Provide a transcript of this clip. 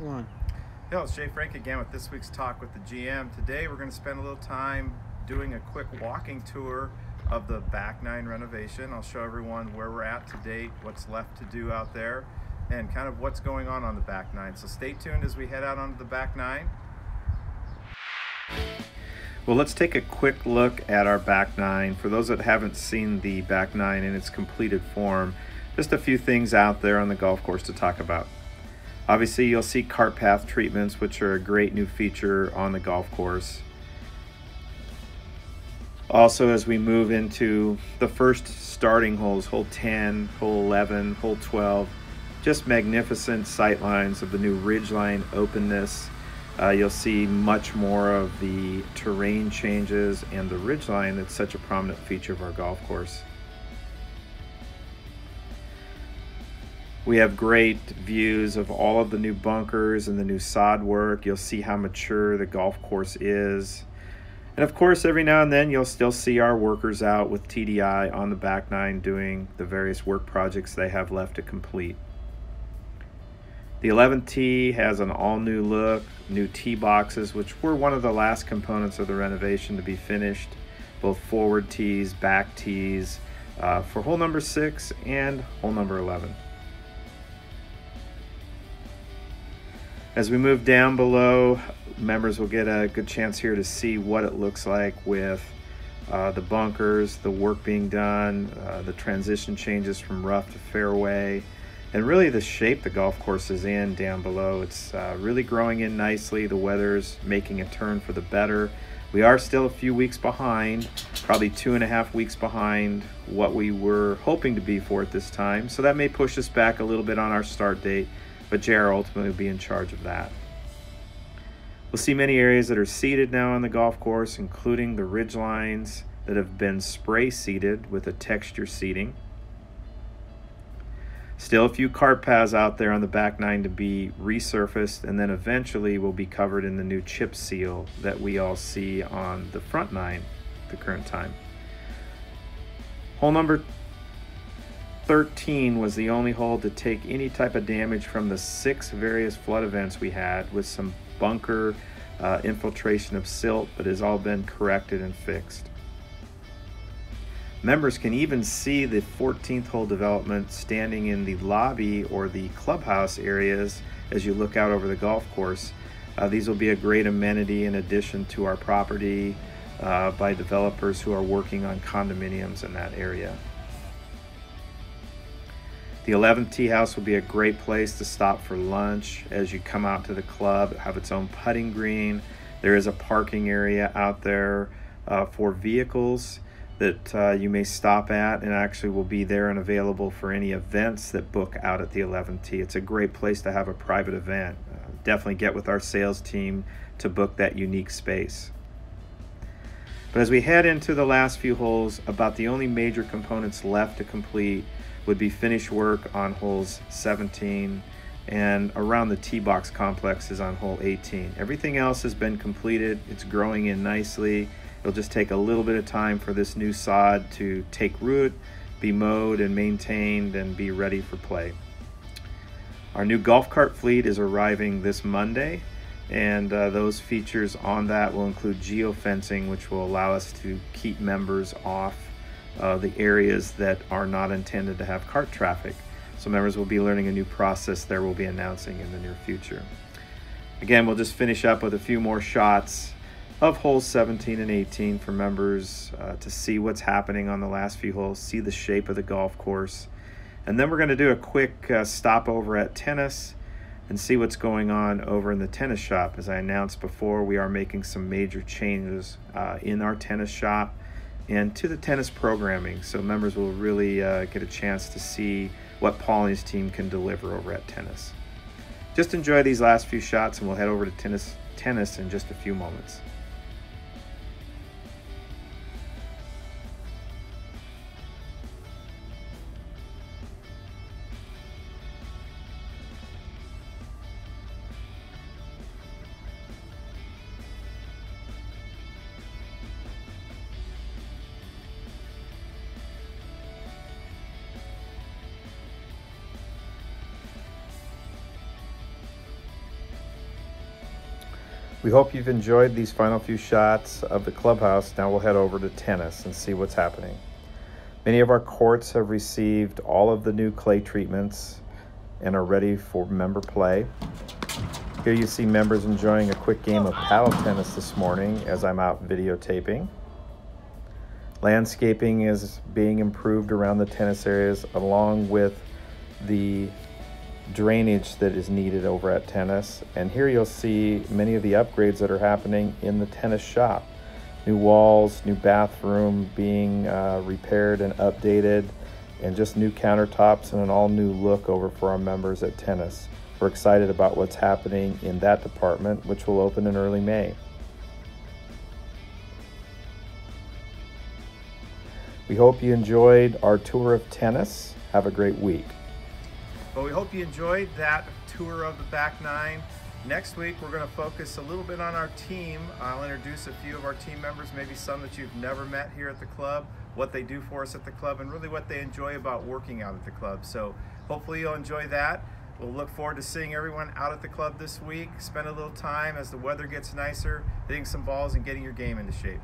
One. Hey, it's Jay Frank again with this week's Talk with the GM. Today we're going to spend a little time doing a quick walking tour of the back nine renovation. I'll show everyone where we're at to date, what's left to do out there, and kind of what's going on the back nine. So stay tuned as we head out onto the back nine. Well, let's take a quick look at our back nine. For those that haven't seen the back nine in its completed form, just a few things out there on the golf course to talk about. Obviously, you'll see cart path treatments, which are a great new feature on the golf course. Also, as we move into the first starting holes, hole 10, hole 11, hole 12, just magnificent sight lines of the new ridgeline openness. You'll see much more of the terrain changes and the ridgeline that's such a prominent feature of our golf course. We have great views of all of the new bunkers and the new sod work. You'll see how mature the golf course is. And of course, every now and then you'll still see our workers out with TDI on the back nine doing the various work projects they have left to complete. The 11th tee has an all-new look, new tee boxes, which were one of the last components of the renovation to be finished, both forward tees, back tees, for hole number 6 and hole number 11. As we move down below, members will get a good chance here to see what it looks like with the bunkers, the work being done, the transition changes from rough to fairway, and really the shape the golf course is in down below. It's really growing in nicely. The weather's making a turn for the better. We are still a few weeks behind, probably 2.5 weeks behind what we were hoping to be for at this time. So that may push us back a little bit on our start date, but JR ultimately will be in charge of that. We'll see many areas that are seeded now on the golf course, including the ridge lines that have been spray seeded with a texture seeding. Still a few cart paths out there on the back nine to be resurfaced, and then eventually will be covered in the new chip seal that we all see on the front nine at the current time. Hole number 13 was the only hole to take any type of damage from the 6 various flood events we had, with some bunker infiltration of silt, but has all been corrected and fixed. Members can even see the 14th hole development standing in the lobby or the clubhouse areas as you look out over the golf course. These will be a great amenity in addition to our property by developers who are working on condominiums in that area. The 11th tee house will be a great place to stop for lunch as you come out to the club. It'll have its own putting green. There is a parking area out there for vehicles that you may stop at, and actually will be there and available for any events that book out at the 11th tee. It's a great place to have a private event. Definitely get with our sales team to book that unique space. But as we head into the last few holes, about the only major components left to complete would be finish work on holes 17 and around the tee box complexes on hole 18. Everything else has been completed. It's growing in nicely. It'll just take a little bit of time for this new sod to take root, be mowed and maintained, and be ready for play. Our new golf cart fleet is arriving this Monday, and those features on that will include geofencing, which will allow us to keep members off the areas that are not intended to have cart traffic. So members will be learning a new process there we'll be announcing in the near future. Again, we'll just finish up with a few more shots of holes 17 and 18 for members to see what's happening on the last few holes, see the shape of the golf course. And then we're going to do a quick stop over at tennis and see what's going on over in the tennis shop. As I announced before, we are making some major changes in our tennis shop and to the tennis programming, so members will really get a chance to see what Paul and his team can deliver over at tennis. Just enjoy these last few shots, and we'll head over to tennis in just a few moments. We hope you've enjoyed these final few shots of the clubhouse. Now we'll head over to tennis and see what's happening. Many of our courts have received all of the new clay treatments and are ready for member play. Here you see members enjoying a quick game of paddle tennis this morning as I'm out videotaping. Landscaping is being improved around the tennis areas along with the drainage that is needed over at tennis. And here you'll see many of the upgrades that are happening in the tennis shop. New walls, new bathroom being repaired and updated, and just new countertops and an all new look over for our members at tennis. We're excited about what's happening in that department, which will open in early May. We hope you enjoyed our tour of tennis. Have a great week. Well, we hope you enjoyed that tour of the back nine. Next week, we're going to focus a little bit on our team. I'll introduce a few of our team members, maybe some that you've never met here at the club, what they do for us at the club, and really what they enjoy about working out at the club. So hopefully you'll enjoy that. We'll look forward to seeing everyone out at the club this week. Spend a little time as the weather gets nicer, hitting some balls and getting your game into shape.